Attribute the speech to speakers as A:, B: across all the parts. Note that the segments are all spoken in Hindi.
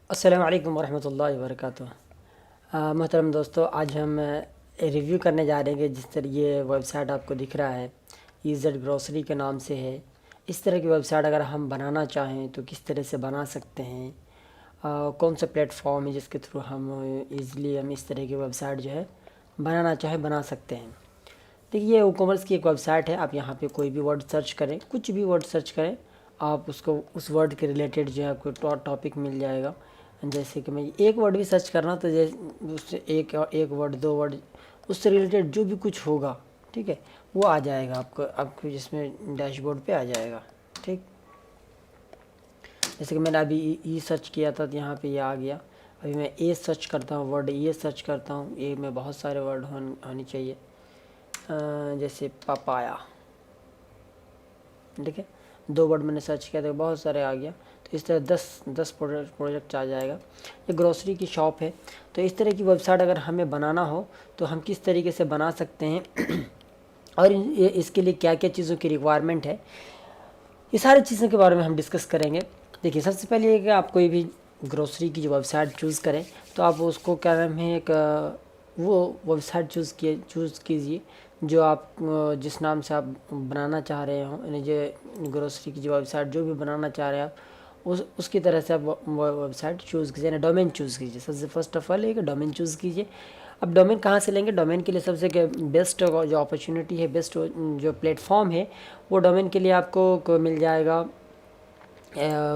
A: अस्सलाम वालेकुम वरहमतुल्लाहि वबरकातुहू। मोहतरम दोस्तों, आज हम रिव्यू करने जा रहे हैं कि जिस तरह ये वेबसाइट आपको दिख रहा है ईज़ेड ग्रोसरी के नाम से है। इस तरह की वेबसाइट अगर हम बनाना चाहें तो किस तरह से बना सकते हैं, कौन सा प्लेटफॉर्म है जिसके थ्रू हम ईज़िली हम इस तरह की वेबसाइट जो है बनाना चाहें बना सकते हैं। देखिए, ये ई कॉमर्स की एक वेबसाइट है। आप यहाँ पे कोई भी वर्ड सर्च करें, कुछ भी वर्ड सर्च करें, आप उसको उस वर्ड के रिलेटेड जो है आपको टॉपिक मिल जाएगा। जैसे कि मैं एक वर्ड भी सर्च करना तो जैसे उससे एक वर्ड दो वर्ड उससे रिलेटेड जो भी कुछ होगा, ठीक है, वो आ जाएगा आपको जिसमें डैशबोर्ड पे आ जाएगा। ठीक, जैसे कि मैंने अभी ई सर्च किया था तो यहाँ पे ये आ गया। अभी मैं ए सर्च करता हूँ, वर्ड ये सर्च करता हूँ, ए में बहुत सारे वर्ड होने चाहिए। जैसे पपाया, ठीक है, दो वर्ड मैंने सर्च किया तो बहुत सारे आ गया। तो इस तरह 10 प्रोजेक्ट आ जाएगा। ये ग्रोसरी की शॉप है। तो इस तरह की वेबसाइट अगर हमें बनाना हो तो हम किस तरीके से बना सकते हैं और इसके लिए क्या क्या चीज़ों की रिक्वायरमेंट है, ये सारी चीज़ों के बारे में हम डिस्कस करेंगे। देखिए, सबसे पहले ये कि आप कोई भी ग्रोसरी की जो वेबसाइट चूज़ करें तो आप उसको क्या नाम है, एक वो वेबसाइट चूज़ कीजिए जो आप जिस नाम से आप बनाना चाह रहे हो, यानी जो ग्रोसरी की जो वेबसाइट जो भी बनाना चाह रहे हैं आप उसकी तरह से आप वेबसाइट चूज़ कीजिए, यानी डोमेन चूज़ कीजिए। सबसे फर्स्ट ऑफ ऑल एक डोमेन चूज़ कीजिए। अब डोमेन कहाँ से लेंगे? डोमेन के लिए सबसे बेस्ट जो अपॉर्चुनिटी है, बेस्ट जो प्लेटफॉर्म है, वो डोमेन के लिए आपको मिल जाएगा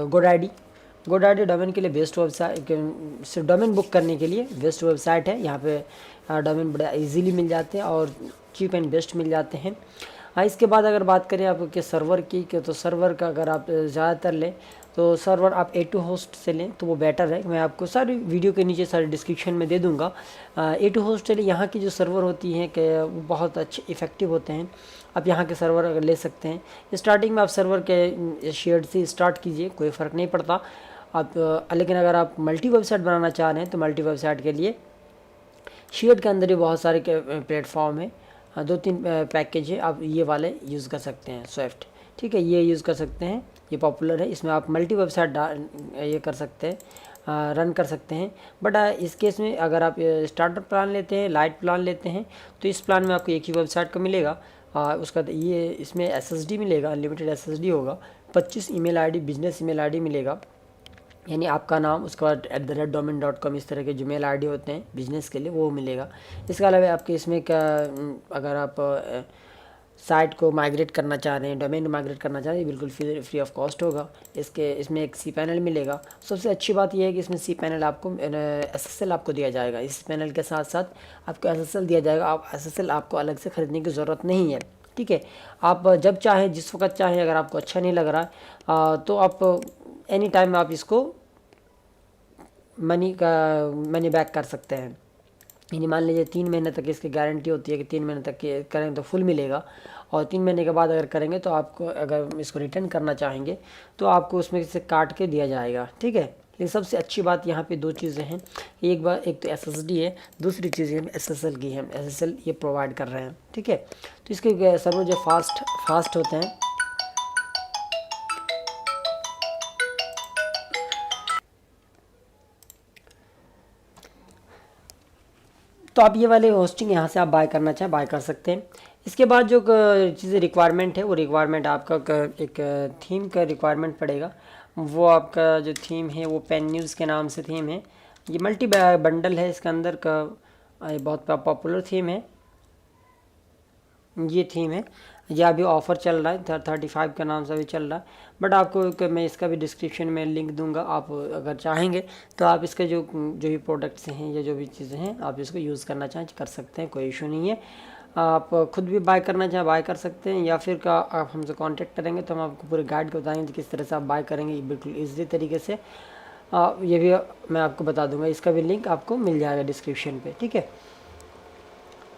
A: गोडैडी डोमेन के लिए बेस्ट वेबसाइट, सिर्फ डोमेन बुक करने के लिए बेस्ट वेबसाइट है। यहाँ पे डोमेन बड़ा इजीली मिल जाते हैं और चीप एंड बेस्ट मिल जाते हैं। इसके बाद अगर बात करें आपके सर्वर की, तो सर्वर का अगर आप ज़्यादातर लें तो सर्वर आप A2 होस्ट से लें तो वो बेटर है। मैं आपको सारी वीडियो के नीचे सारी डिस्क्रिप्शन में दे दूँगा। A2 होस्ट से यहाँ की जो सर्वर होती हैं कि वो बहुत अच्छे इफ़ेक्टिव होते हैं। आप यहाँ के सर्वर अगर ले सकते हैं। स्टार्टिंग में आप सर्वर के शेयर से स्टार्ट कीजिए, कोई फ़र्क नहीं पड़ता आप। लेकिन अगर आप मल्टी वेबसाइट बनाना चाह रहे हैं तो मल्टी वेबसाइट के लिए शेयर के अंदर ही बहुत सारे प्लेटफॉर्म है। 2-3 पैकेज है, आप ये वाले यूज़ कर सकते हैं। स्विफ्ट, ठीक है, ये यूज़ कर सकते हैं, ये पॉपुलर है। इसमें आप मल्टी वेबसाइट ये कर सकते हैं, रन कर सकते हैं। बट इस केस में अगर आप स्टार्टर प्लान लेते हैं, लाइट प्लान लेते हैं, तो इस प्लान में आपको एक ही वेबसाइट का मिलेगा। उसका ये इसमें SSD मिलेगा, अनलिमिटेड SSD होगा। 25 email ID, business email ID मिलेगा, यानी आपका नाम, उसके बाद @domain.com, इस तरह के जो मेल आईडी होते हैं बिजनेस के लिए, वो मिलेगा। इसके अलावा आपके इसमें क्या, अगर आप साइट को माइग्रेट करना चाह रहे हैं, डोमेन माइग्रेट करना चाह रहे हैं, बिल्कुल फ्री ऑफ कॉस्ट होगा। इसमें एक cPanel मिलेगा। सबसे अच्छी बात यह है कि इसमें cPanel आपको SSL आपको दिया जाएगा। इस पैनल के साथ साथ आपको SSL दिया जाएगा। आप SSL आपको अलग से ख़रीदने की ज़रूरत नहीं है, ठीक है। आप जब चाहें, जिस वक्त चाहें, अगर आपको अच्छा नहीं लग रहा तो आप एनी टाइम आप इसको मनी बैक कर सकते हैं। यानी मान लीजिए 3 महीने तक इसकी गारंटी होती है कि 3 महीने तक करेंगे तो फुल मिलेगा, और 3 महीने के बाद अगर करेंगे तो आपको, अगर इसको रिटर्न करना चाहेंगे तो आपको उसमें से काट के दिया जाएगा, ठीक है। लेकिन सबसे अच्छी बात यहाँ पे 2 चीज़ें हैं। एक तो SSD है, दूसरी चीज़ है SSL की है। SSL ये प्रोवाइड कर रहे हैं, ठीक है। तो इसके सर्वर जो फास्ट होते हैं। तो आप ये वाले होस्टिंग यहाँ से आप बाय करना चाहें बाय कर सकते हैं। इसके बाद जो चीज़ें रिक्वायरमेंट है, वो रिक्वायरमेंट आपका एक थीम का रिक्वायरमेंट पड़ेगा। वो आपका जो थीम है वो पेन न्यूज़ के नाम से थीम है। ये मल्टी बंडल है, इसके अंदर का ये बहुत पॉपुलर थीम है। ये थीम है, ये अभी ऑफ़र चल रहा है, 35 के नाम से अभी चल रहा है। बट आपको मैं इसका भी डिस्क्रिप्शन में लिंक दूंगा। आप अगर चाहेंगे तो आप इसके जो भी प्रोडक्ट्स हैं या जो भी चीज़ें हैं, आप इसको यूज़ करना चाहें कर सकते हैं, कोई इशू नहीं है। आप खुद भी बाय करना चाहें बाय कर सकते हैं, या फिर का आप हमसे कांटेक्ट करेंगे तो हम आपको पूरे गाइड को बताएंगे किस तरह से आप बाय करेंगे बिल्कुल ईजी तरीके से। ये भी मैं आपको बता दूंगा, इसका भी लिंक आपको मिल जाएगा डिस्क्रिप्शन पे, ठीक है।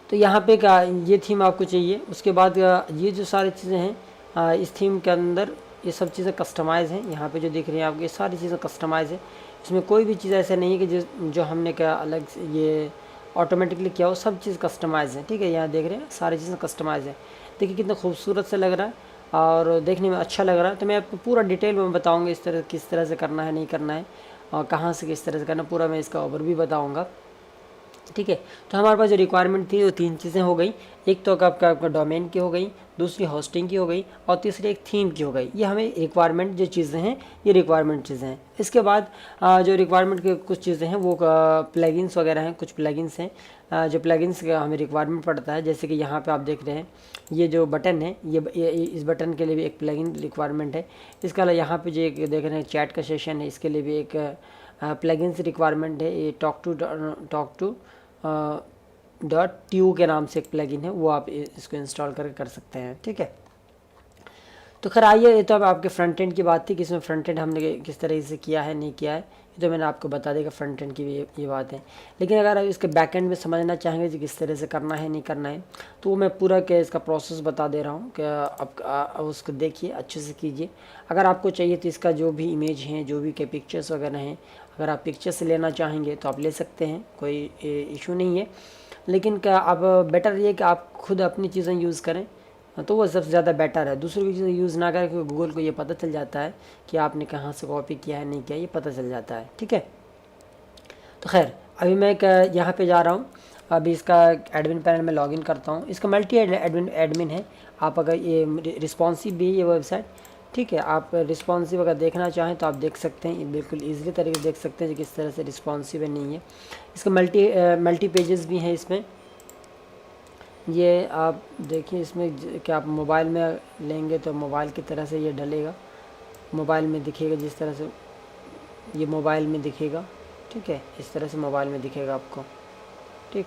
A: तो यहाँ पे का ये थीम आपको चाहिए। उसके बाद ये जो सारी चीज़ें हैं इस थीम के अंदर, ये सब चीज़ें कस्टमाइज़ हैं। यहाँ पे जो दिख रही हैं आपको, ये सारी चीज़ें कस्टमाइज़ है। इसमें कोई भी चीज़ ऐसा नहीं है कि जो हमने क्या अलग से ये ऑटोमेटिकली किया हो, सब चीज़ कस्टमाइज़ है, ठीक है। यहाँ देख रहे हैं सारी चीज़ें कस्टमाइज़ है। देखिए कितना खूबसूरत से लग रहा है और देखने में अच्छा लग रहा है। तो मैं आपको पूरा डिटेल में बताऊँगा इस तरह किस तरह से करना है, नहीं करना है। और कहाँ से किस तरह से करना, पूरा मैं इसका ओवरव्यू बताऊँगा। ठीक है, तो हमारे पास जो रिक्वायरमेंट थी वो 3 चीज़ें हो गई। एक तो आपका डोमेन की हो गई, दूसरी होस्टिंग की हो गई, और तीसरी एक थीम की हो गई। ये हमें रिक्वायरमेंट जो चीज़ें हैं, ये रिक्वायरमेंट चीज़ें हैं। इसके बाद जो रिक्वायरमेंट की कुछ चीज़ें हैं वो प्लगइन्स वगैरह हैं, कुछ प्लगइन्स हैं जो प्लगइन्स का हमें रिक्वायरमेंट पड़ता है। जैसे कि यहाँ पे आप देख रहे हैं ये जो बटन है, ये इस बटन के लिए भी एक प्लगइन रिक्वायरमेंट है। इसके अलावा यहाँ पे जो एक देख रहे हैं चैट का सेशन है, इसके लिए भी एक प्लगइन्स रिक्वायरमेंट है। ये टॉक टू .tu के नाम से एक प्लगइन है, वो आप इसको इंस्टॉल करके कर सकते हैं। ठीक है, तो खैर आइए, ये तो अब आपके फ्रंट एंड की बात थी कि इसमें फ्रंट एंड हमने किस तरह से किया है नहीं किया है, ये तो मैंने आपको बता देगा फ्रंट एंड की भी ये बात है। लेकिन अगर आप इसके बैक एंड में समझना चाहेंगे कि किस तरह से करना है नहीं करना है, तो वो मैं पूरा क्या इसका प्रोसेस बता दे रहा हूँ कि आप उसको देखिए, अच्छे से कीजिए। अगर आपको चाहिए तो इसका जो भी इमेज हैं, जो भी के पिक्चर्स वगैरह हैं, अगर आप पिक्चर से लेना चाहेंगे तो आप ले सकते हैं, कोई इशू नहीं है। लेकिन क्या अब बेटर ये कि आप खुद अपनी चीज़ें यूज़ करें, तो वो सबसे ज़्यादा बेटर है। दूसरों की चीज़ें यूज़ ना करें, क्योंकि गूगल को ये पता चल जाता है कि आपने कहाँ से कॉपी किया है नहीं किया, ये पता चल जाता है। ठीक है, तो खैर अभी मैं यहाँ पे जा रहा हूँ। अभी इसका एडमिन पैनल में लॉगिन करता हूँ। इसका मल्टी एडमिन है। आप अगर ये रिस्पॉन्सिव भी है ये वेबसाइट, ठीक है, आप रिस्पॉन्सिव अगर देखना चाहें तो आप देख सकते हैं, बिल्कुल ईजिली तरीके से देख सकते हैं कि किस तरह से रिस्पॉन्सिव है नहीं है। इसका मल्टी पेजेस भी हैं इसमें। ये आप देखिए इसमें कि आप मोबाइल में लेंगे तो मोबाइल की तरह से ये डलेगा, मोबाइल में दिखेगा जिस तरह से ये मोबाइल में दिखेगा। ठीक है, इस तरह से मोबाइल में दिखेगा आपको। ठीक,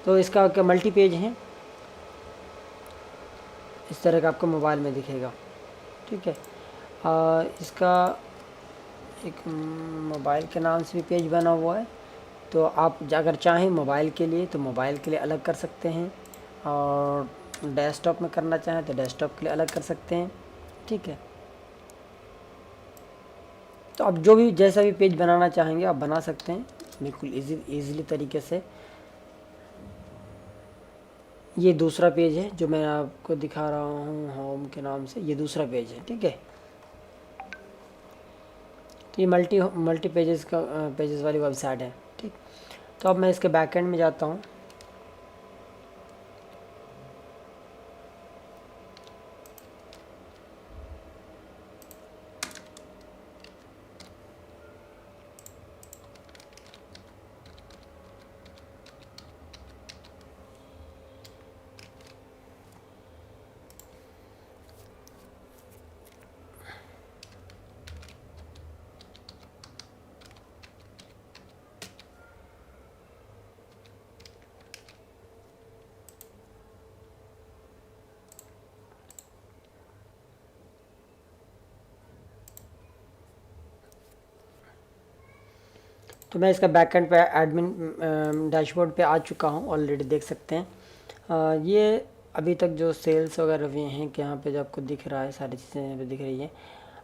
A: तो इसका क्या मल्टी पेज है, इस तरह का आपको मोबाइल में दिखेगा। ठीक है, इसका एक मोबाइल के नाम से भी पेज बना हुआ है। तो आप अगर चाहें मोबाइल के लिए तो मोबाइल के लिए अलग कर सकते हैं, और डेस्कटॉप में करना चाहें तो डेस्कटॉप के लिए अलग कर सकते हैं। ठीक है, तो आप जो भी जैसा भी पेज बनाना चाहेंगे आप बना सकते हैं बिल्कुल ईज़िली तरीके से। ये दूसरा पेज है जो मैं आपको दिखा रहा हूँ होम के नाम से, ये दूसरा पेज है। ठीक है, तो ये मल्टी पेजेस वाली वेबसाइट है। ठीक, तो अब मैं इसके बैकएंड में जाता हूँ। तो मैं इसका बैकएंड पे एडमिन डैशबोर्ड पे आ चुका हूँ ऑलरेडी, देख सकते हैं। ये अभी तक जो सेल्स वगैरह हुए हैं कि यहाँ पे जो आपको दिख रहा है, सारी चीज़ें यहाँ पे दिख रही हैं।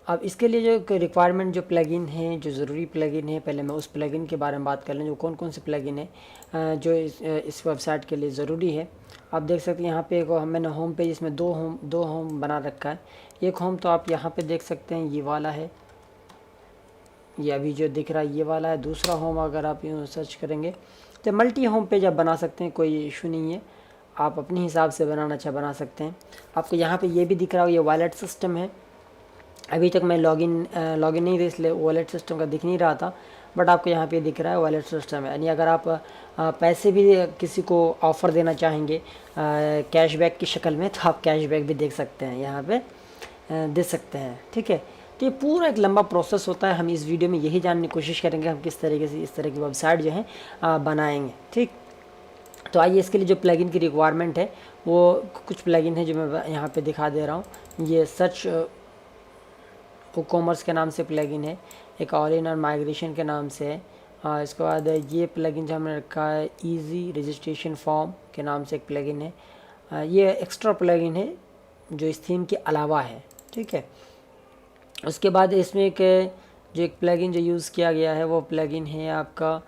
A: अब इसके लिए जो रिक्वायरमेंट जो प्लगइन है, जो ज़रूरी प्लगइन है, पहले मैं उस प्लगइन के बारे में बात कर लें, जो कौन कौन से प्लगइन है जो इस वेबसाइट के लिए ज़रूरी है। आप देख सकते हैं यहाँ पे एक मैंने होम पेज, इसमें दो होम बना रखा है। एक होम तो आप यहाँ पे देख सकते हैं ये वाला है, ये अभी जो दिख रहा है ये वाला है। दूसरा होम अगर आप यूँ सर्च करेंगे तो मल्टी होम पेज आप बना सकते हैं, कोई इशू नहीं है। आप अपने हिसाब से बनाना चाहे बना सकते हैं। आपको यहाँ पे ये भी दिख रहा हो, ये वॉलेट सिस्टम है। अभी तक मैं लॉगिन नहीं था इसलिए वॉलेट सिस्टम का दिख नहीं रहा था, बट आपको यहाँ पे दिख रहा है वॉलेट सिस्टम है। यानी अगर आप पैसे भी किसी को ऑफ़र देना चाहेंगे कैशबैक की शक्ल में, तो आप कैशबैक भी देख सकते हैं, यहाँ पे दे सकते हैं। ठीक है, तो ये पूरा एक लंबा प्रोसेस होता है। हम इस वीडियो में यही जानने की कोशिश करेंगे हम किस तरीके से इस तरह की वेबसाइट जो है बनाएंगे। ठीक, तो आइए इसके लिए जो प्लगइन की रिक्वायरमेंट है वो कुछ प्लगइन है जो मैं यहाँ पे दिखा दे रहा हूँ। ये सर्च कॉमर्स के नाम से प्लगइन है, एक ऑल इन और माइग्रेशन के नाम से है। इसके बाद ये प्लगइन जो हमने रखा है इजी रजिस्ट्रेशन फॉर्म के नाम से एक प्लगइन है। ये एक्स्ट्रा प्लगइन है जो इस थीम के अलावा है। ठीक है, उसके बाद इसमें एक प्लगइन जो यूज़ किया गया है वो प्लगइन है आपका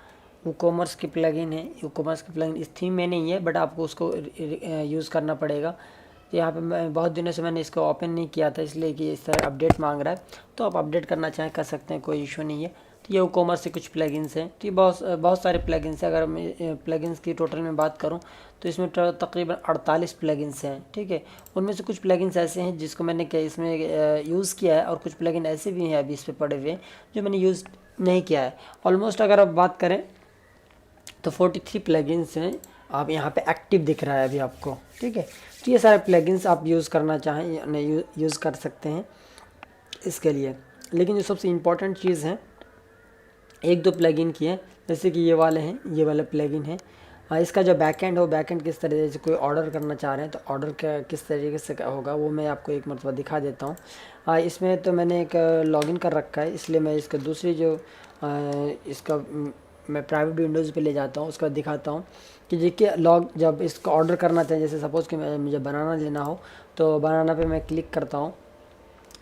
A: WooCommerce की प्लगइन है। WooCommerce की प्लगइन इस थीम में नहीं है, बट आपको उसको यूज़ करना पड़ेगा। तो यहाँ पे मैं बहुत दिनों से मैंने इसको ओपन नहीं किया था, इसलिए कि इस तरह अपडेट मांग रहा है। तो आप अपडेट करना चाहें कर सकते हैं, कोई इशू नहीं है। तो ये वूकॉमर्स से कुछ प्लगइन्स हैं। तो ये बहुत सारे प्लगइन्स हैं। अगर मैं प्लगइन्स की टोटल में बात करूँ तो इसमें तकरीबन 48 प्लगइन्स हैं, ठीक है। उनमें से कुछ प्लगइन्स ऐसे हैं जिसको मैंने इसमें यूज़ किया है, और कुछ प्लगइन ऐसे भी हैं अभी इस पर पड़े हुए हैं जो मैंने यूज़ नहीं किया है। ऑलमोस्ट अगर आप बात करें तो 43 प्लगइन्स हैं, आप यहाँ पे एक्टिव दिख रहा है अभी आपको, ठीक है। तो ये सारे प्लगइन्स आप यूज़ करना चाहें यूज़ कर सकते हैं इसके लिए। लेकिन जो सबसे इम्पॉर्टेंट चीज़ है, एक दो प्लगइन की है, जैसे कि ये वाले हैं, ये वाले प्लगइन है। इसका जो बैकएंड हो, बैकएंड किस तरह से कोई ऑर्डर करना चाह रहे हैं तो ऑर्डर का किस तरीके से होगा वो मैं आपको एक मरतबा दिखा देता हूँ। इसमें तो मैंने एक लॉगिन कर रखा है, इसलिए मैं इसका दूसरी जो इसका मैं प्राइवेट विंडोज़ पे ले जाता हूँ, उसका दिखाता हूँ कि देखिए जब इसका ऑर्डर करना चाहिए, जैसे सपोज़ कि मुझे बनाना लेना हो तो बनाना पे मैं क्लिक करता हूँ।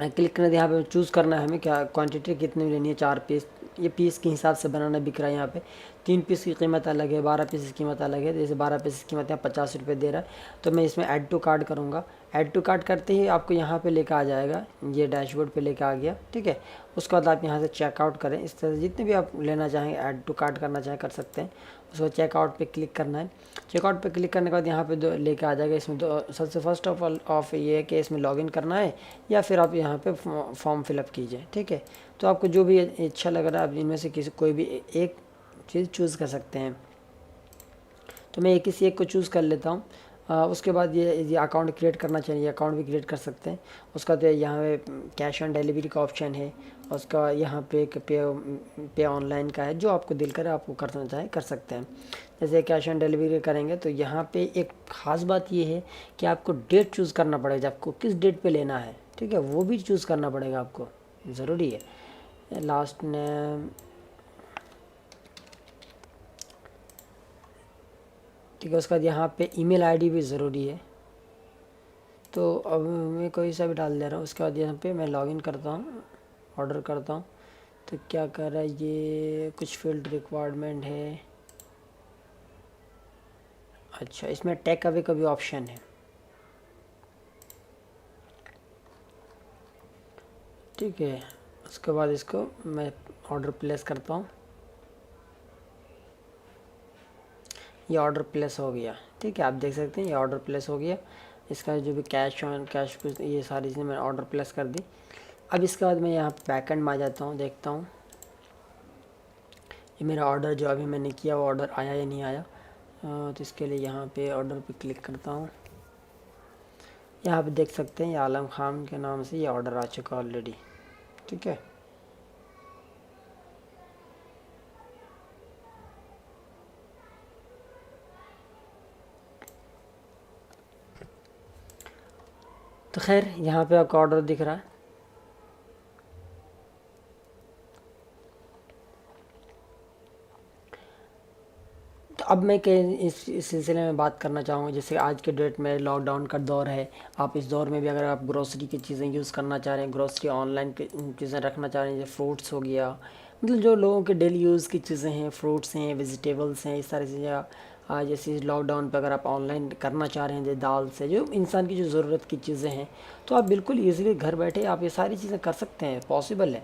A: क्लिक करने यहाँ पे चूज़ करना है हमें क्या क्वांटिटी कितनी लेनी है, 4 पीस। ये पीस के हिसाब से बनाना बिक रहा है यहाँ पे। 3 पीस की कीमत अलग है, 12 पीस की कीमत अलग है। जैसे 12 पीस की कीमत यहाँ 50 रुपये दे रहा है, तो मैं इसमें ऐड टू कार्ट करूँगा। ऐड टू कार्ट करते ही आपको यहाँ पे लेकर आ जाएगा, ये डैशबोर्ड पे लेकर आ गया, ठीक है। उसके बाद आप यहाँ से चेकआउट करें। इस तरह से जितने भी आप लेना चाहें, ऐड टू कार्ट करना चाहें कर सकते हैं। उसको चेकआउट पे क्लिक करना है। चेकआउट पे क्लिक करने के बाद यहाँ पे दो लेके आ जाएगा। इसमें सबसे फर्स्ट ऑफ ये है कि इसमें लॉगिन करना है या फिर आप यहाँ पे फॉर्म फिलअप कीजिए, ठीक है। तो आपको जो भी अच्छा लग रहा है आप इनमें से कोई भी एक चीज़ चूज़ कर सकते हैं। तो मैं किसी एक को चूज़ कर लेता हूँ। उसके बाद ये अकाउंट क्रिएट करना चाहिए, अकाउंट भी क्रिएट कर सकते हैं। उसका तो यहाँ पे कैश ऑन डिलीवरी का ऑप्शन है, उसका यहाँ पे एक पे ऑनलाइन का है, जो आपको दिल करे आपको करना चाहे कर सकते हैं। जैसे कैश ऑन डिलीवरी करेंगे तो यहाँ पे एक ख़ास बात ये है कि आपको डेट चूज़ करना पड़ेगा, आपको किस डेट पे लेना है, ठीक है, वो भी चूज़ करना पड़ेगा आपको, ज़रूरी है। लास्ट नेम, ठीक है। उसके बाद यहाँ पे ईमेल आईडी भी ज़रूरी है, तो अब मैं कोई सा भी डाल दे रहा हूँ। उसके बाद यहाँ पे मैं लॉगिन करता हूँ, ऑर्डर करता हूँ। तो क्या कर रहा है ये, कुछ फील्ड रिक्वायरमेंट है। अच्छा, इसमें टेक अवे का भी ऑप्शन है, ठीक है। उसके बाद इसको मैं ऑर्डर प्लेस करता हूँ। ये ऑर्डर प्लेस हो गया, ठीक है। आप देख सकते हैं ये ऑर्डर प्लेस हो गया। इसका जो भी कैश ऑन कैश ये सारी चीज़ें मैंने ऑर्डर प्लेस कर दी। अब इसके बाद मैं यहाँ बैकएंड में आ जाता हूँ, देखता हूँ ये मेरा ऑर्डर जो अभी मैंने किया वो ऑर्डर आया या नहीं आया। तो इसके लिए यहाँ पे ऑर्डर पे क्लिक करता हूँ। यहाँ पे देख सकते हैं ये आलम खान के नाम से ये ऑर्डर आ चुका ऑलरेडी, ठीक है। तो खैर यहाँ पे आपका ऑर्डर दिख रहा है। तो अब मैं इस सिलसिले में बात करना चाहूँगा, जैसे आज के डेट में लॉकडाउन का दौर है। आप इस दौर में भी अगर आप ग्रोसरी की चीज़ें यूज़ करना चाह रहे हैं, ग्रोसरी ऑनलाइन की चीज़ें रखना चाह रहे हैं, जैसे फ्रूट्स हो गया, मतलब जो लोगों के डेली यूज़ की चीज़ें हैं, फ्रूट्स हैं, वेजिटेबल्स हैं, इस सारी चीज़ें जैसे लॉकडाउन पे अगर आप ऑनलाइन करना चाह रहे हैं, जैसे दाल से जो इंसान की जो ज़रूरत की चीज़ें हैं, तो आप बिल्कुल ईज़िली घर बैठे आप ये सारी चीज़ें कर सकते हैं, पॉसिबल है।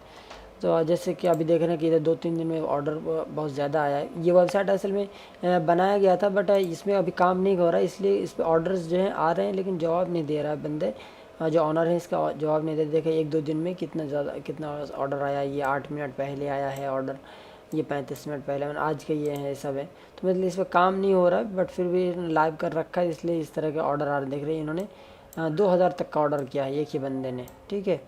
A: तो जैसे कि अभी देख रहे हैं कि इधर 2-3 दिन में ऑर्डर बहुत ज़्यादा आया है। ये वेबसाइट असल में बनाया गया था, बट इसमें अभी काम नहीं हो रहा है, इसलिए इस पर ऑर्डर्स जो हैं आ रहे हैं, लेकिन जवाब नहीं दे रहा है बंदे जो ऑनर है इसका जवाब नहीं दे। देखे 1-2 दिन में कितना ऑर्डर आया। ये 8 मिनट पहले आया है ऑर्डर, ये 35 मिनट पहले, मैंने आज के ये है सब है। तो मतलब इस पर काम नहीं हो रहा है, बट फिर भी लाइव कर रखा है, इसलिए इस तरह के ऑर्डर आ रहे। देख रहे हैं इन्होंने 2000 तक का ऑर्डर किया है एक ही बंदे ने, ठीक है।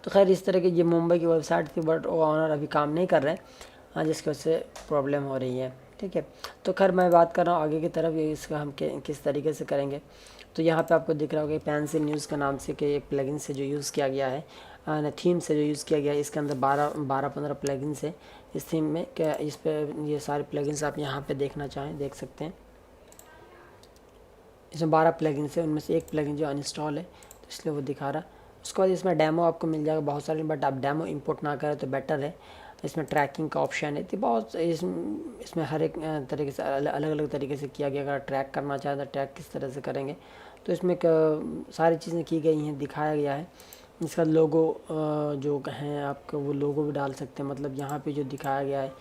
A: तो खैर इस तरह की ये मुंबई की वेबसाइट थी, बट वो ऑनर अभी काम नहीं कर रहे हैं, जिसकी वजह से प्रॉब्लम हो रही है, ठीक है। तो खैर मैं बात कर रहा हूँ आगे की तरफ, ये इसका हम किस तरीके से करेंगे। तो यहाँ पे आपको दिख रहा होगा पेंसिल न्यूज़ के नाम से कि एक प्लगइन से जो यूज़ किया गया है, थीम से जो यूज़ किया गया है, इसके अंदर 12-15 प्लगइन्स है इस थीम में। क्या इस पर ये सारे प्लगइन्स आप यहाँ पे देखना चाहें देख सकते हैं। इसमें 12 प्लगइन्स है, उनमें से एक प्लगइन जो अनइंस्टॉल है, तो इसलिए वो दिखा रहा है। उसके बाद इसमें डेमो आपको मिल जाएगा बहुत सारे, बट आप डेमो इंपोर्ट ना करें तो बेटर है। इसमें ट्रैकिंग का ऑप्शन है, तो बहुत इसमें हर एक तरीके से अलग अलग तरीके से किया गया। अगर ट्रैक करना चाहें तो ट्रैक किस तरह से करेंगे तो इसमें सारी चीज़ें की गई हैं, दिखाया गया है। इसका लोगो जो है आपका वो लोगो भी डाल सकते हैं, मतलब यहाँ पे जो दिखाया गया है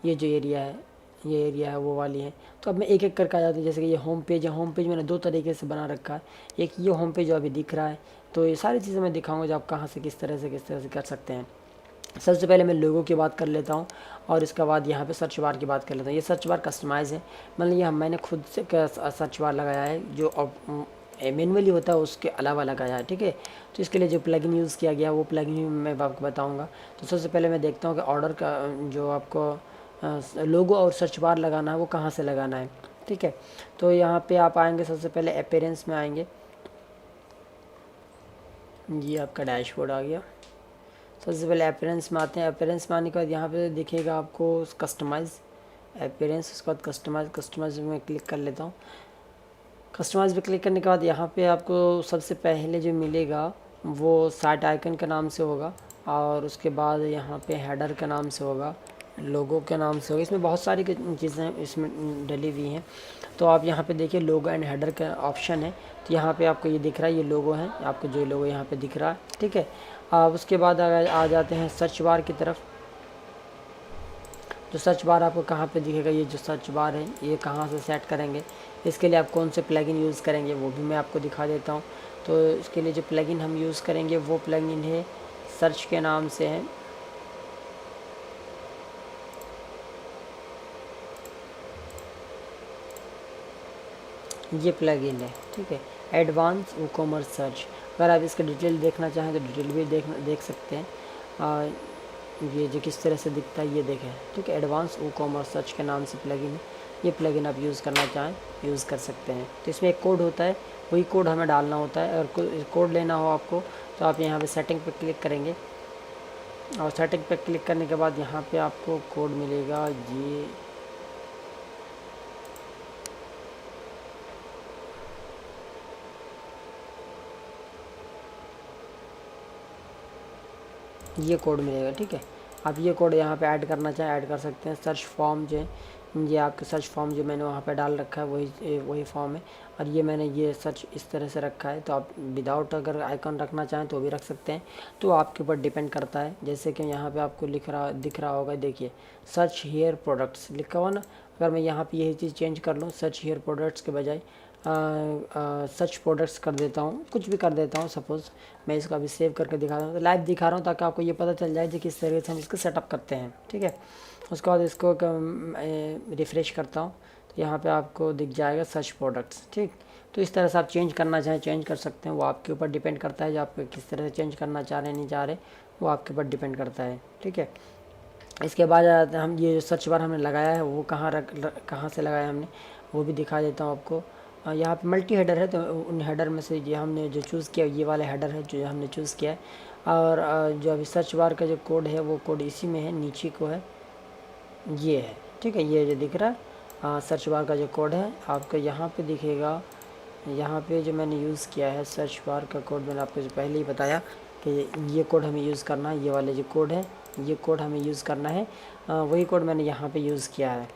A: ये जो एरिया है, ये एरिया है वो वाली है। तो अब मैं एक एक करके आ जाती हूँ। जैसे कि ये होम पेज है, होम पेज मैंने दो तरीके से बना रखा है। एक ये होम पेज जो अभी दिख रहा है, तो ये सारी चीज़ें मैं दिखाऊंगा जो आप कहाँ से किस तरह से कर सकते हैं। सबसे पहले मैं लोगों की बात कर लेता हूँ और इसके बाद यहाँ पे सर्च बार की बात कर लेता हूँ। ये सर्च बार कस्टमाइज़ है, मतलब ये मैंने खुद से सर्च बार लगाया है, जो मैनुअली होता है उसके अलावा लगाया है, ठीक है। तो इसके लिए जो प्लगइन यूज़ किया गया वो प्लगइन मैं आपको बताऊँगा। तो सबसे पहले मैं देखता हूँ कि ऑर्डर का जो आपको लोगो और सर्च बार लगाना है वो कहाँ से लगाना है, ठीक है। तो यहाँ पे आप आएंगे, सबसे पहले अपीयरेंस में आएंगे, ये आपका डैशबोर्ड आ गया। सबसे पहले अपीयरेंस में आते हैं। अपीयरेंस में आने के बाद यहाँ पे दिखेगा आपको कस्टमाइज़ अपीयरेंस, उसके बाद कस्टमाइज़ में क्लिक कर लेता हूँ। कस्टमाइज़ पे क्लिक करने के बाद यहाँ पे आपको सबसे पहले जो मिलेगा वो साइट आइकन के नाम से होगा, और उसके बाद यहाँ पे हेडर के नाम से होगा, लोगो के नाम से होगा। इसमें बहुत सारी चीज़ें इसमें डली हुई हैं। तो आप यहाँ पे देखिए लोगो एंड हेडर का ऑप्शन है, तो यहाँ पे आपको ये दिख रहा है, ये लोगो है, आपको जो लोगो यहाँ पे दिख रहा है, ठीक है। अब उसके बाद आ जाते हैं सर्च बार की तरफ। जो सर्च बार आपको कहाँ पे दिखेगा, ये जो सर्च बार है ये कहाँ से सेट करेंगे, इसके लिए आप कौन से प्लगइन यूज़ करेंगे वो भी मैं आपको दिखा देता हूँ। तो इसके लिए जो प्लगइन हम यूज़ करेंगे वो प्लगइन है सर्च के नाम से है, ये प्लगइन है, ठीक है, एडवांस ई-कॉमर्स सर्च। अगर आप इसका डिटेल देखना चाहें तो डिटेल भी देख सकते हैं। ये जो किस तरह से दिखता है ये देखें, ठीक है। एडवांस ई-कॉमर्स सर्च के नाम से प्लगइन है, ये प्लगइन आप यूज़ करना चाहें यूज़ कर सकते हैं। तो इसमें एक कोड होता है, वही कोड हमें डालना होता है। अगर कोड लेना हो आपको तो आप यहाँ पे सेटिंग पे क्लिक करेंगे, और सेटिंग पे क्लिक करने के बाद यहाँ पे आपको कोड मिलेगा, ये कोड मिलेगा, ठीक है। आप ये कोड यहाँ पे ऐड करना चाहें ऐड कर सकते हैं। सर्च फॉर्म जो है, ये आपका सर्च फॉर्म जो मैंने वहाँ पे डाल रखा है वही फॉर्म है, और ये मैंने ये सर्च इस तरह से रखा है। तो आप विदाउट अगर आइकन रखना चाहें तो भी रख सकते हैं, तो आपके ऊपर डिपेंड करता है। जैसे कि यहाँ पे आपको दिख रहा होगा, देखिए सर्च हेयर प्रोडक्ट्स लिखा हुआ ना। अगर मैं यहाँ पे यही चीज़ चेंज कर लूँ, सर्च हेयर प्रोडक्ट्स के बजाय सर्च प्रोडक्ट्स कर देता हूँ, कुछ भी कर देता हूँ। सपोज़ मैं इसको अभी सेव करके दिखा रहा हूँ, तो लाइव दिखा रहा हूँ ताकि आपको ये पता चल जाए कि किस तरीके से हम इसको सेटअप करते हैं, ठीक है। उसके बाद इसको रिफ़्रेश करता हूँ, तो यहाँ पे आपको दिख जाएगा सर्च प्रोडक्ट्स, ठीक। तो इस तरह से आप चेंज करना चाहें चेंज कर सकते हैं, वो आपके ऊपर डिपेंड करता है। जो आप किस तरह से चेंज करना चाह रहे हैं नहीं चाह रहे, वो आपके ऊपर डिपेंड करता है, ठीक है। इसके बाद हम ये सर्च बार हमने लगाया है वो कहाँ से लगाया हमने वो भी दिखा देता हूँ आपको। यहाँ पे मल्टी हेडर है, तो उन हेडर में से ये हमने जो चूज़ किया ये वाला हेडर है जो हमने चूज़ किया है। और जो अभी सर्च बार का जो कोड है वो कोड इसी में है, नीचे को है, ये है, ठीक है। ये जो दिख रहा है सर्च बार का जो कोड है आपको यहाँ पे दिखेगा। यहाँ पे जो मैंने यूज़ किया है सर्च बार का कोड, मैंने आपको जो पहले ही बताया कि ये कोड हमें यूज़ करना है, ये वाले जो कोड है ये कोड हमें यूज़ करना है। वही कोड मैंने यहाँ पे यूज़ किया है,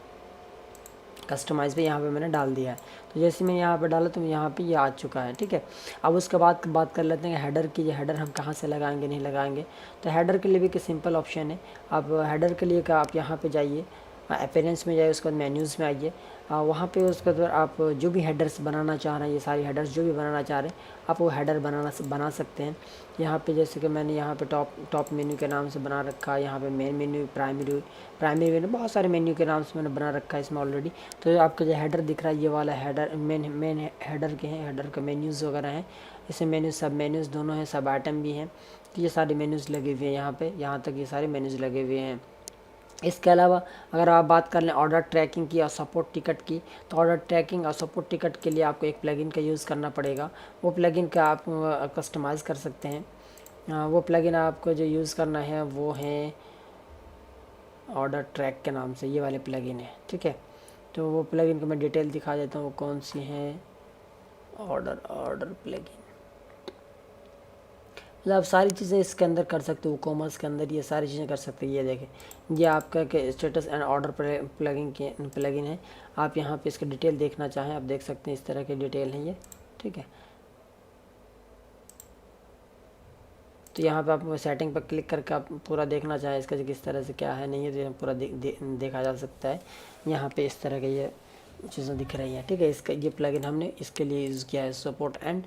A: कस्टमाइज़ पे यहाँ पे मैंने डाल दिया है। तो जैसे मैं यहाँ पे डाला तो यहाँ पे ये आ चुका है, ठीक है। अब उसके बाद बात कर लेते हैं हेडर की। ये हेडर हम कहाँ से लगाएंगे नहीं लगाएंगे, तो हेडर के लिए भी एक सिंपल ऑप्शन है। आप हेडर के लिए आप यहाँ पे जाइए, अपीयरेंस में जाइए, उसके बाद मेन्यूज़ में आइए, वहाँ पे उसके बाद आप जो भी हेडर्स बनाना चाह रहे हैं, ये सारी हेडर्स जो भी बनाना चाह रहे हैं आप वो हेडर बना सकते हैं। यहाँ पे जैसे कि मैंने यहाँ पे टॉप मेन्यू के नाम से बना रखा है, यहाँ पे मेन मेन्यू, प्राइमरी मेन्यू, बहुत सारे मेन्यू के नाम से मैंने बना रखा है इसमें ऑलरेडी। तो आपका जो हेडर दिख रहा है ये वाला हेडर मेन हेडर के हैं, हेडर के मेन्यूज़ वगैरह हैं। इसमें मेन्यूज़ सब मेन्यूज़ दोनों हैं, सब आइटम भी हैं। तो ये सारे मेन्यूज़ लगे हुए हैं यहाँ पे, यहाँ तक ये सारे मेन्यूज़ लगे हुए हैं। इसके अलावा अगर आप बात कर लें ऑर्डर ट्रैकिंग की और सपोर्ट टिकट की, तो ऑर्डर ट्रैकिंग और सपोर्ट टिकट के लिए आपको एक प्लगइन का यूज़ करना पड़ेगा। वो प्लगइन का आप कस्टमाइज़ कर सकते हैं। वो प्लगइन आपको जो यूज़ करना है वो है ऑर्डर ट्रैक के नाम से, ये वाले प्लगइन है, ठीक है। तो वो प्लगइन को मैं डिटेल दिखा देता हूँ वो कौन सी है। ऑर्डर प्लगइन, मतलब आप सारी चीज़ें इसके अंदर कर सकते हो, कॉमर्स के अंदर ये सारी चीज़ें कर सकते हैं। ये देखें ये आपका स्टेटस एंड ऑर्डर प्लगइन है। आप यहाँ पे इसका डिटेल देखना चाहें आप देख सकते हैं, इस तरह के डिटेल हैं ये, ठीक है। तो यहाँ पे आप सेटिंग पर क्लिक करके आप पूरा देखना चाहें इसका किस तरह से क्या है नहीं है, तो पूरा देखा जा सकता है। यहाँ पे इस तरह के ये चीज़ें दिख रही हैं, ठीक है। इसका ये प्लगइन हमने इसके लिए यूज़ किया है, सपोर्ट एंड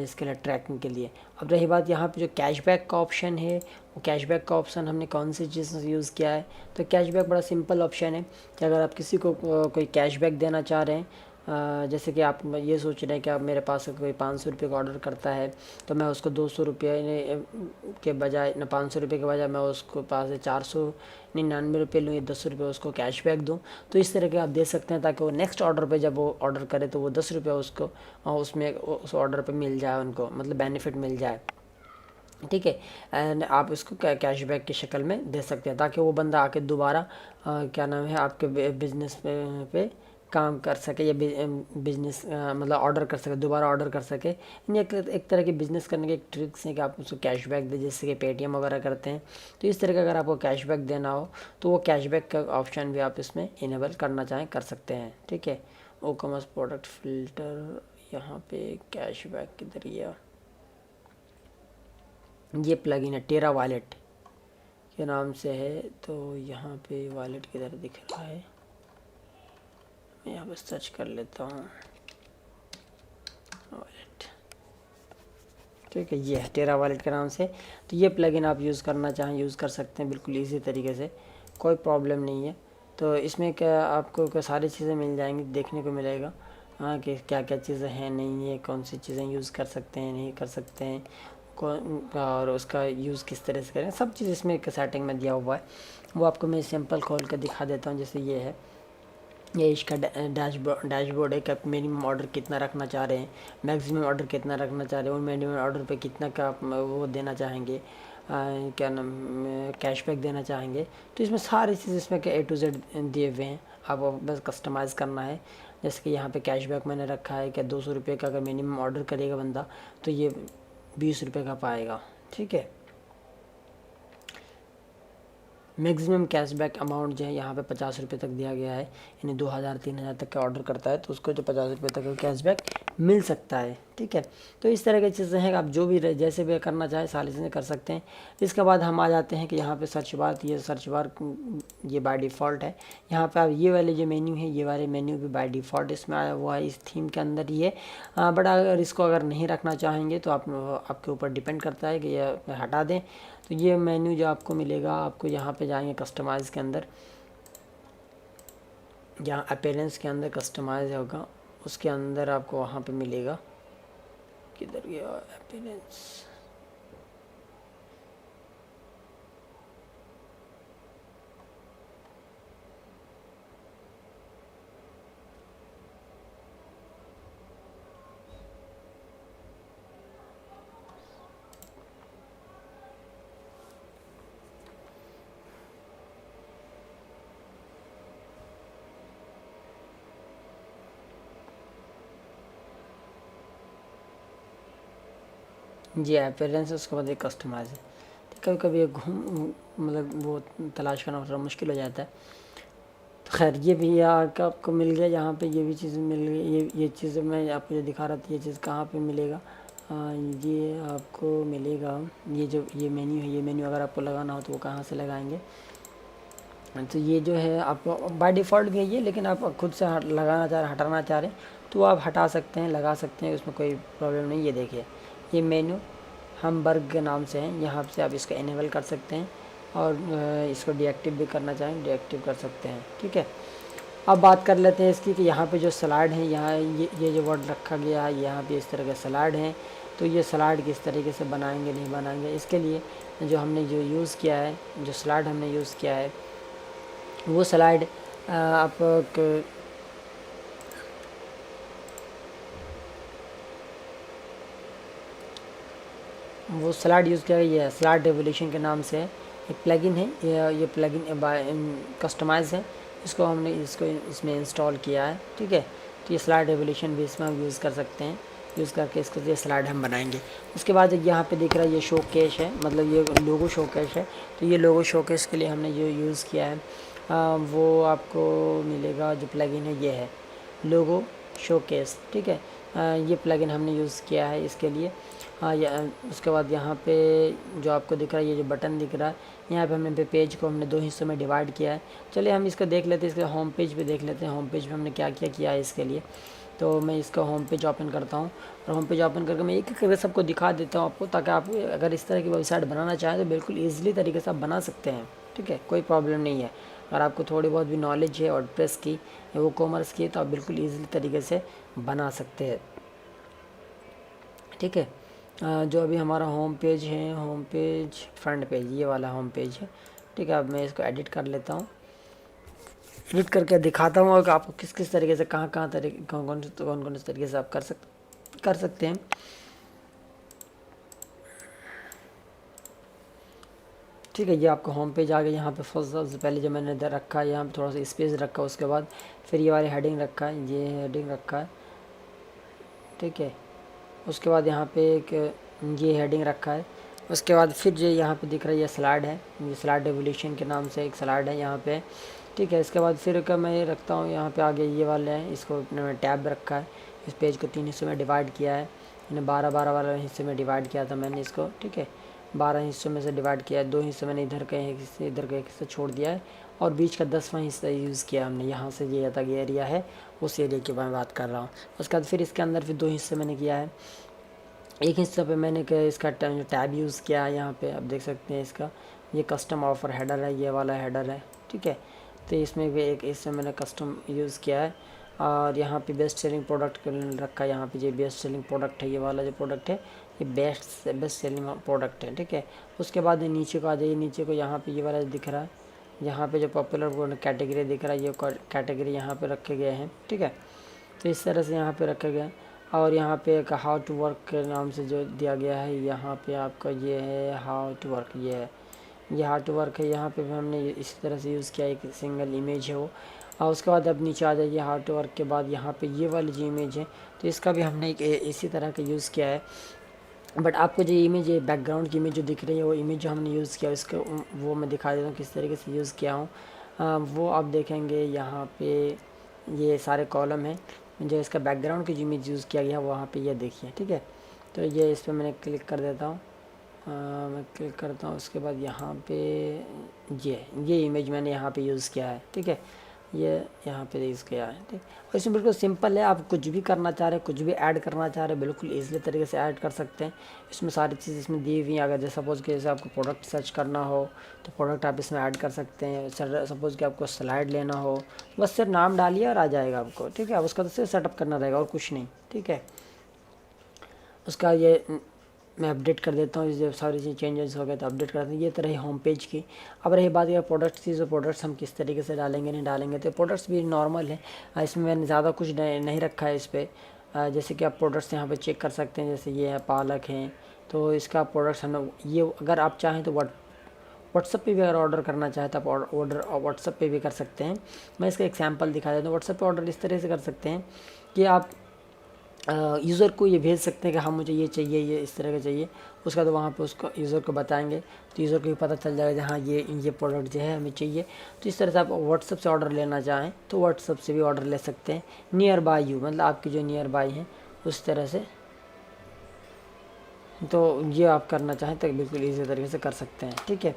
A: इसके लिए ट्रैकिंग के लिए। अब रही बात यहाँ पे जो कैशबैक का ऑप्शन है, वो कैशबैक का ऑप्शन हमने कौन सी चीज़ से यूज़ किया है। तो कैशबैक बड़ा सिंपल ऑप्शन है कि अगर आप किसी को कोई कैशबैक देना चाह रहे हैं, जैसे कि आप ये सोच रहे हैं कि आप मेरे पास कोई 500 रुपये का ऑर्डर करता है, तो मैं उसको 200 रुपये के बजाय न 500 रुपये के बजाय मैं उसको पास से 499 रुपये लूँ या 10 रुपये उसको कैशबैक दूँ। तो इस तरह के आप दे सकते हैं ताकि वो नेक्स्ट ऑर्डर पे जब वो ऑर्डर करे तो वो 10 रुपये उसको उसमें उस ऑर्डर पे मिल जाए, उनको मतलब बेनिफिट मिल जाए, ठीक है। एंड आप इसको कैशबैक की शक्ल में दे सकते हैं ताकि वो बंदा आके दोबारा क्या नाम है आपके बिजनेस पे काम कर सके या बिजनेस मतलब ऑर्डर कर सके, दोबारा ऑर्डर कर सके। एक तरह की बिजनेस करने के एक ट्रिक्स हैं कि आप उसको कैशबैक दें, जैसे कि पेटीएम वगैरह करते हैं। तो इस तरह का अगर आपको कैशबैक देना हो तो वो कैशबैक का ऑप्शन भी आप इसमें इनेबल करना चाहें कर सकते हैं, ठीक है। ओ कॉमर्स प्रोडक्ट फिल्टर, यहाँ पे कैशबैक के जरिए ये प्लगइन है टेरा वॉलेट के नाम से है। तो यहाँ पे वॉलेट की तरह दिख रहा है, मैं यहाँ पे सर्च कर लेता हूँ वॉलेट, ठीक है। ये है टेरा वॉलेट के नाम से। तो ये प्लगइन आप यूज़ करना चाहें यूज़ कर सकते हैं बिल्कुल इजी तरीके से, कोई प्रॉब्लम नहीं है। तो इसमें क्या आपको सारी चीज़ें मिल जाएंगी, देखने को मिलेगा हाँ कि क्या क्या चीज़ें हैं नहीं है, कौन सी चीज़ें यूज़ कर सकते हैं नहीं कर सकते हैं, और उसका यूज़ किस तरह से करें, सब चीज़ इसमें एक सेटिंग में दिया हुआ है। वो आपको मैं सैंपल खोल कर दिखा देता हूँ। जैसे ये है, ये इसका डैशबोर्ड है कि आप मिनिमम ऑर्डर कितना रखना चाह रहे हैं, मैक्सिमम ऑर्डर कितना रखना चाह रहे हैं, और मिनिमम ऑर्डर पे कितना का आप वो देना चाहेंगे, क्या नाम कैशबैक देना चाहेंगे। तो इसमें सारी चीज़ इसमें के A to Z दिए हुए हैं, आपको बस कस्टमाइज़ करना है। जैसे कि यहाँ पे कैशबैक मैंने रखा है कि 200 रुपये का अगर मिनिमम ऑर्डर करेगा बंदा तो ये 20 रुपये का पाएगा, ठीक है। मैक्सिमम कैशबैक अमाउंट जो है यहाँ पे 50 रुपये तक दिया गया है, यानी 2000-3000 तक का ऑर्डर करता है तो उसको जो 50 रुपये तक का कैशबैक मिल सकता है, ठीक है। तो इस तरह की चीज़ें हैं, आप जो भी जैसे भी करना चाहें सारी चीज़ें कर सकते हैं। इसके बाद हम आ जाते हैं कि यहाँ पे सर्च बार, ये सर्च बार ये बाय डिफ़ॉल्ट है। यहाँ पे आप ये वाले जो मेन्यू है, ये वाले मेन्यू भी बाय डिफ़ॉल्ट इसमें आया हुआ है, इस थीम के अंदर ही है। बट अगर इसको अगर नहीं रखना चाहेंगे तो आपके ऊपर डिपेंड करता है कि ये हटा दें। तो ये मेन्यू जो आपको मिलेगा, आपको यहाँ पे जाएंगे कस्टमाइज़ के अंदर, जहाँ अपीयरेंस के अंदर कस्टमाइज़ होगा उसके अंदर आपको वहाँ पे मिलेगा, किधर गया अपीयरेंस, जी अपीयरेंस, उसके बाद एक कस्टमाइज़ है। तो कभी कभी मतलब वो तलाश करना थोड़ा मुश्किल हो जाता है। तो खैर ये भी आपको मिल गया, यहाँ पे ये भी चीज़ मिल गई। ये चीज़ मैं आपको जो दिखा रहा था, ये चीज़ कहाँ पे मिलेगा, ये आपको मिलेगा, ये जो ये मेन्यू है, ये मेन्यू अगर आपको लगाना हो तो वो कहाँ से लगाएंगे। तो ये जो है आपको बाय डिफ़ॉल्ट भी है, लेकिन आप खुद से लगाना चाह रहे हटाना चाह रहे हैं तो आप हटा सकते हैं, लगा सकते हैं, उसमें कोई प्रॉब्लम नहीं। ये देखिए ये मेन्यू हमबर्ग के नाम से है, यहाँ से आप इसको इनेबल कर सकते हैं और इसको डीएक्टिव भी करना चाहें डीएक्टिव कर सकते हैं, ठीक है। अब बात कर लेते हैं इसकी कि यहाँ पे जो स्लाइड है, यहाँ ये जो वर्ड रखा गया है, यहाँ पे इस तरह के स्लाइड हैं। तो ये स्लाइड किस तरीके से बनाएंगे नहीं बनाएंगे, इसके लिए जो हमने जो यूज़ किया है, जो स्लाइड हमने यूज़ किया है वो स्लाइड आप वो स्लाइड यूज़ किया गया है, स्लाइड रेवोल्यूशन के नाम से एक प्लगइन है। ये प्लगइन कस्टमाइज़ है, इसको हमने इसमें इंस्टॉल किया है, ठीक है। तो ये स्लाइड रेवोल्यूशन भी इसमें हम यूज़ कर सकते हैं, यूज़ करके इसको ये स्लाइड हम बनाएंगे। उसके बाद यहाँ पे दिख रहा है ये शोकेस है, मतलब ये लोगो शोकेस है। तो ये लोगो शोकेस के लिए हमने जो यूज़ किया है वो आपको मिलेगा, जो प्लगइन है ये है लोगो शोकेस, ठीक है। ये प्लगइन हमने यूज़ किया है इसके लिए। हाँ, उसके बाद यहाँ पे जो आपको दिख रहा है, ये जो बटन दिख रहा है, यहाँ पे हमने पेज को हमने 2 हिस्सों में डिवाइड किया है। चलिए हम इसको देख लेते हैं, इसके होम पेज पे देख लेते हैं होम पेज पे हमने क्या क्या किया है इसके लिए। तो मैं इसका होम पेज ओपन करता हूँ और होम पेज ओपन करके मैं एक एक करके सबको दिखा देता हूँ आपको, ताकि आप अगर इस तरह की वेबसाइट बनाना चाहें तो बिल्कुल ईजिली तरीके से आप बना सकते हैं। ठीक है, कोई प्रॉब्लम नहीं है। अगर आपको थोड़ी बहुत भी नॉलेज है वर्डप्रेस की या वो कॉमर्स की, तो आप बिल्कुल ईजिली तरीके से बना सकते हैं। ठीक है, जो अभी हमारा होम पेज है, होम पेज फ्रंट पेज, ये वाला होम पेज है। ठीक है, अब मैं इसको एडिट कर लेता हूँ, एडिट करके दिखाता हूँ कि आपको किस किस तरीके से कहाँ तरीके कौन कौन से तरीके से आप कर सकते हैं। ठीक है, ये आपका होम पेज आ गया। यहाँ पे सबसे पहले जो मैंने इधर रखा है, यहाँ पे थोड़ा सा स्पेस रखा, उसके बाद फिर ये वाली हेडिंग रखा है, ये हेडिंग रखा है। ठीक है, उसके बाद यहाँ पे एक ये हेडिंग रखा है। उसके बाद फिर जो यहाँ पे दिख रहा है ये स्लाइड है, ये स्लाइड रेवोल्यूशन के नाम से एक स्लाइड है यहाँ पे। ठीक है, इसके बाद फिर का मैं ये रखता हूँ, यहाँ पे आगे ये वाले हैं, इसको मैंने टैब रखा है। इस पेज को 3 हिस्सों में डिवाइड किया है, मैंने 12 वाले हिस्से में डिवाइड किया था मैंने इसको। ठीक है, 12 हिस्सों में से डिवाइड किया है, 2 हिस्से मैंने इधर का एक हिस्से, इधर का एक हिस्सा छोड़ दिया है, और बीच का 10वां हिस्सा यूज़ किया हमने। यहाँ से ये तक ये एरिया है, उस एरिया की मैं बात कर रहा हूँ। उसके बाद फिर इसके अंदर फिर 2 हिस्से मैंने किया है। एक हिस्से पे मैंने इसका टैब यूज़ किया है, यहाँ पे आप देख सकते हैं इसका, ये कस्टम ऑफर हेडर है, ये वाला हेडर है। ठीक है, तो इसमें भी एक हिस्से मैंने कस्टम यूज़ किया है। और यहाँ पे बेस्ट सेलिंग प्रोडक्ट रखा है, यहाँ पे ये बेस्ट सेलिंग प्रोडक्ट है, ये वाला जो प्रोडक्ट है ये बेस्ट सेलिंग प्रोडक्ट है। ठीक है, उसके बाद नीचे को आ जाइए, नीचे को यहाँ पे ये वाला दिख रहा है, यहाँ पे जो पॉपुलर कैटेगरी दिख रहा है, ये कैटेगरी यहाँ पे रखे गए हैं। ठीक है, तो इस तरह से यहाँ पे रखे गए हैं। और यहाँ पे एक हाउ टू वर्क के नाम से जो दिया गया है, यहाँ पे आपका ये है हाउ टू वर्क, ये है, ये हाउ टू वर्क है। यहाँ पे भी हमने इसी तरह से यूज़ किया, एक सिंगल इमेज है वो। और उसके बाद अब नीचे आ जाइए, हाउ टू वर्क के बाद यहाँ पे ये वाली जो इमेज है, तो इसका भी हमने एक इसी तरह का यूज़ किया है। बट आपको जो इमेज है, बैकग्राउंड की इमेज जो दिख रही है, वो इमेज जो हमने यूज़ किया उसको वो मैं दिखा देता हूँ किस तरीके से यूज़ किया हूँ। वो आप देखेंगे यहाँ पे ये सारे कॉलम हैं, जो इसका बैकग्राउंड की जो इमेज यूज़ किया गया है वहाँ पे ये देखिए। ठीक है, तो ये इस पर मैंने क्लिक कर देता हूँ, मैं क्लिक करता हूँ। उसके बाद यहाँ पे ये इमेज मैंने यहाँ पे यूज़ किया है। ठीक है, ये यहाँ पे यूज़ किया है। ठीक, और इसमें बिल्कुल सिंपल है, आप कुछ भी करना चाह रहे हैं, कुछ भी ऐड करना चाह रहे हैं, बिल्कुल ईजिली तरीके से ऐड कर सकते हैं। इसमें सारी चीज़ इसमें दी हुई हैं। अगर जैसे सपोज़ कि जैसे आपको प्रोडक्ट सर्च करना हो तो प्रोडक्ट आप इसमें ऐड कर सकते हैं। सपोज़ कि आपको स्लाइड लेना हो, बस सिर्फ नाम डालिए और आ जाएगा आपको। ठीक है, उसका तो सिर्फ सेटअप करना रहेगा और कुछ नहीं। ठीक है, उसका ये मैं अपडेट कर देता हूँ, जब सारी चीज़ चेंजेस हो गए तो अपडेट कर देते हैं। ये तरह ही होम पेज की। अब रही बात ये प्रोडक्ट्स की, जो प्रोडक्ट्स हम किस तरीके से डालेंगे नहीं डालेंगे, तो प्रोडक्ट्स भी नॉर्मल है, इसमें मैंने ज़्यादा कुछ नहीं रखा है इस पर। जैसे कि आप प्रोडक्ट्स यहाँ पे चेक कर सकते हैं, जैसे ये है पालक हैं, तो इसका प्रोडक्ट्स हम ये अगर आप चाहें तो व्हाट्सअप पे भी अगर ऑर्डर करना चाहें तो आप ऑर्डर व्हाट्सअप पे भी कर सकते हैं। मैं इसका एग्जांपल दिखा देता हूँ। व्हाट्सअप पे ऑर्डर इस तरह से कर सकते हैं कि आप यूज़र को ये भेज सकते हैं कि हाँ मुझे ये चाहिए, ये इस तरह का चाहिए। उसका तो वहाँ पे उसको यूज़र को बताएंगे, तो यूज़र को भी पता चल जाएगा हाँ ये प्रोडक्ट जो है हमें चाहिए। तो इस तरह से आप व्हाट्सअप से ऑर्डर लेना चाहें तो व्हाट्सअप से भी ऑर्डर ले सकते हैं। नियर बाय यू, मतलब आपकी जो नियर बाय है उस तरह से, तो ये आप करना चाहें तो बिल्कुल ईजी तरीके से कर सकते हैं। ठीक है,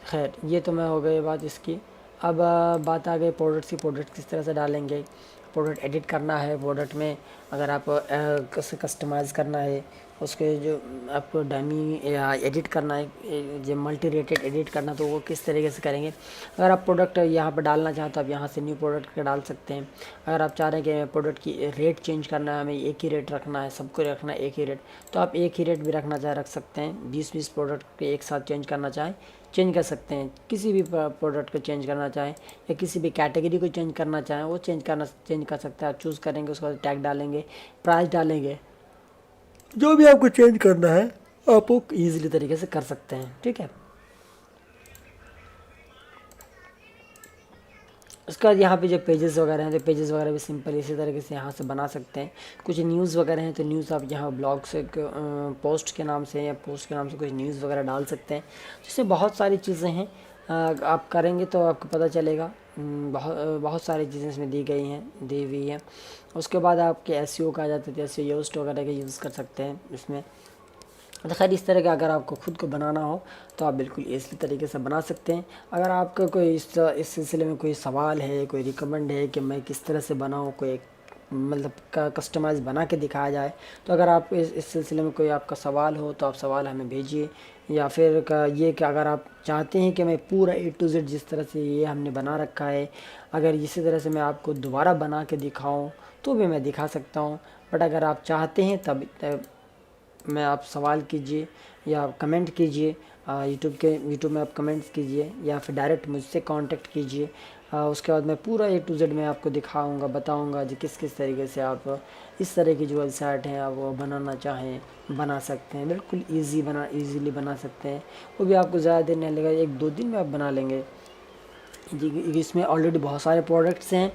A: खैर ये तो मैं हो गई बात इसकी। अब बात आ गई प्रोडक्ट्स की। प्रोडक्ट किस तरह से डालेंगे, प्रोडक्ट एडिट करना है प्रोडक्ट में, अगर आप कस्टमाइज़ करना है उसके जो आपको डमी एडिट करना है, जो मल्टी रेटेड एडिट करना, तो वो किस तरीके से करेंगे। अगर आप प्रोडक्ट यहाँ पर डालना चाहें तो आप यहाँ से न्यू प्रोडक्ट का डाल सकते हैं। अगर आप चाह रहे हैं कि प्रोडक्ट की रेट चेंज करना है, हमें एक ही रेट रखना है, सबको रखना है एक ही रेट, तो आप एक ही रेट भी रखना चाहे रख सकते हैं। 20 प्रोडक्ट के एक साथ चेंज करना चाहें चेंज कर सकते हैं। किसी भी प्रोडक्ट को चेंज करना चाहें या किसी भी कैटेगरी को चेंज करना चाहें वो चेंज कर सकते हैं। आप चूज़ करेंगे, उसके बाद टैग डालेंगे, प्राइस डालेंगे, जो भी आपको चेंज करना है आप वो ईजिली तरीके से कर सकते हैं। ठीक है, उसके बाद यहाँ पे जो पेजेस वगैरह हैं तो पेजेस वगैरह भी सिंपल इसी तरीके से यहाँ से बना सकते हैं। कुछ न्यूज़ वगैरह हैं तो न्यूज़ आप यहाँ ब्लॉग से पोस्ट के नाम से या पोस्ट के नाम से कुछ न्यूज़ वगैरह डाल सकते हैं। जिससे बहुत सारी चीज़ें हैं आप करेंगे तो आपको पता चलेगा। बहुत सारी चीज़ें इसमें दी हुई हैं। उसके बाद आपके एसईओ का आ जाता है, एसईओ योस्ट वगैरह का यूज़ कर सकते हैं इसमें। तो खैर इस तरह का अगर आपको खुद को बनाना हो तो आप बिल्कुल इसी तरीके से बना सकते हैं। अगर आपका कोई इस सिलसिले में कोई सवाल है, कोई रिकमेंड है कि मैं किस तरह से बनाऊँ, कोई मतलब कस्टमाइज़ बना के दिखाया जाए, तो अगर आप इस सिलसिले में कोई आपका सवाल हो तो आप सवाल हमें भेजिए। या फिर ये कि अगर आप चाहते हैं कि मैं पूरा A to Z जिस तरह से ये हमने बना रखा है, अगर इसी तरह से मैं आपको दोबारा बना के दिखाऊं तो भी मैं दिखा सकता हूं। बट अगर आप चाहते हैं तब मैं आप सवाल कीजिए या कमेंट कीजिए, यूट्यूब में आप कमेंट्स कीजिए या फिर डायरेक्ट मुझसे कांटेक्ट कीजिए। उसके बाद मैं पूरा A to Z में आपको दिखाऊंगा, बताऊंगा जी किस किस तरीके से आप इस तरह की जो वेबसाइट हैं आप वो बनाना चाहें बना सकते हैं। बिल्कुल ईज़िली बना सकते हैं, वो भी आपको ज़्यादा देर नहीं लगेगा, 1-2 दिन में आप बना लेंगे जी। इसमें ऑलरेडी बहुत सारे प्रोडक्ट्स हैं,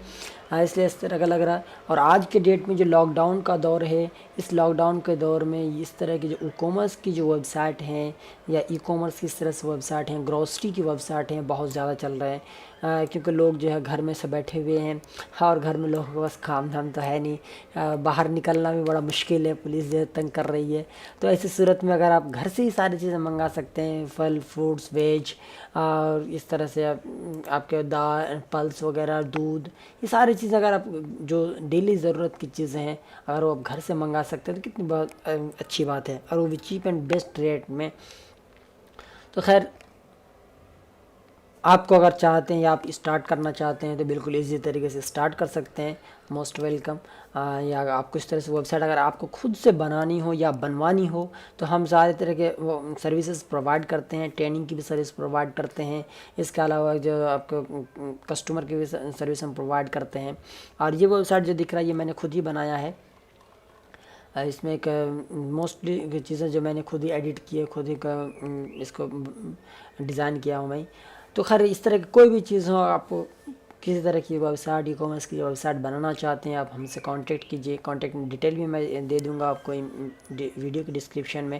A: इसलिए इस तरह का लग रहा है। और आज के डेट में जो लॉकडाउन का दौर है, इस लॉकडाउन के दौर में इस तरह की जो ई कॉमर्स की जो वेबसाइट हैं या ई कॉमर्स की इस तरह से वेबसाइट हैं, ग्रॉसरी की वेबसाइट हैं, बहुत ज़्यादा चल रहे हैं। क्योंकि लोग जो है घर में से बैठे हुए हैं, और घर में लोगों के पास काम धाम तो है नहीं, बाहर निकलना भी बड़ा मुश्किल है, पुलिस जो है तंग कर रही है। तो ऐसी सूरत में अगर आप घर से ही सारी चीज़ें मंगा सकते हैं, फल फ्रूट्स वेज, और इस तरह से आपके दाल पल्स वगैरह दूध, ये सारी चीज़ें अगर आप जो डेली ज़रूरत की चीज़ें हैं अगर वो आप घर से मंगा सकते हैं तो कितनी बहुत अच्छी बात है, और वो भी चीप एंड बेस्ट रेट में। तो खैर आपको अगर चाहते हैं या आप स्टार्ट करना चाहते हैं तो बिल्कुल इजी तरीके से स्टार्ट कर सकते हैं, मोस्ट वेलकम। या आपको इस तरह से वेबसाइट अगर आपको खुद से बनानी हो या बनवानी हो तो हम सारे तरह के वो सर्विसेज प्रोवाइड करते हैं, ट्रेनिंग की भी सर्विस प्रोवाइड करते हैं। इसके अलावा जो आपको कस्टमर की भी सर्विस हम प्रोवाइड करते हैं। और ये वेबसाइट जो दिख रहा है ये मैंने खुद ही बनाया है। इसमें एक मोस्टली चीज़ें जो मैंने खुद ही एडिट की है, खुद ही इसको डिज़ाइन किया हूँ मैं। तो खैर इस तरह की कोई भी चीज़ हो, आप किसी तरह की वेबसाइट ई कॉमर्स की वेबसाइट बनाना चाहते हैं, आप हमसे कांटेक्ट कीजिए। कांटेक्ट डिटेल भी मैं दे दूंगा आपको वीडियो के डिस्क्रिप्शन में।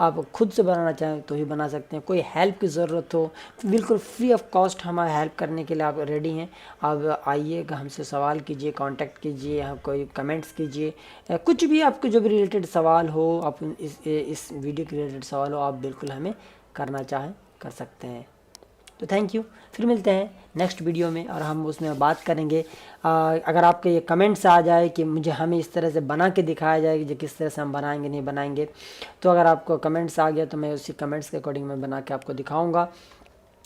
A: आप खुद से बनाना चाहें तो ही बना सकते हैं। कोई हेल्प की ज़रूरत हो बिल्कुल फ्री ऑफ कॉस्ट हमारा हेल्प करने के लिए आप रेडी हैं। आप आइएगा, हमसे सवाल कीजिए, कांटेक्ट कीजिए, आप कोई कमेंट्स कीजिए, कुछ भी आपको जो भी रिलेटेड सवाल हो, आप इस वीडियो के रिलेटेड सवाल हो, आप बिल्कुल हमें करना चाहें कर सकते हैं। तो थैंक यू, फिर मिलते हैं नेक्स्ट वीडियो में और हम उसमें बात करेंगे। अगर आपके ये कमेंट्स आ जाए कि मुझे हमें इस तरह से बना के दिखाया जाए कि किस तरह से हम बनाएंगे नहीं बनाएंगे, तो अगर आपको कमेंट्स आ गया तो मैं उसी कमेंट्स के अकॉर्डिंग मैं बना के आपको दिखाऊंगा।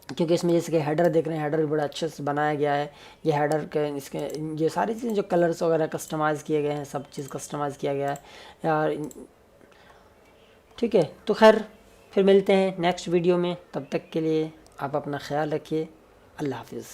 A: क्योंकि इसमें जैसे कि हेडर देख रहे हैं, हेडर भी बड़ा अच्छे से बनाया गया है। ये हेडर के इसके ये सारी चीज़ें जो कलर्स वगैरह कस्टमाइज़ किए गए हैं, सब चीज़ कस्टमाइज़ किया गया है यार। ठीक है, तो खैर फिर मिलते हैं नेक्स्ट वीडियो में, तब तक के लिए आप अपना ख्याल रखिए। अल्लाह हाफिज़।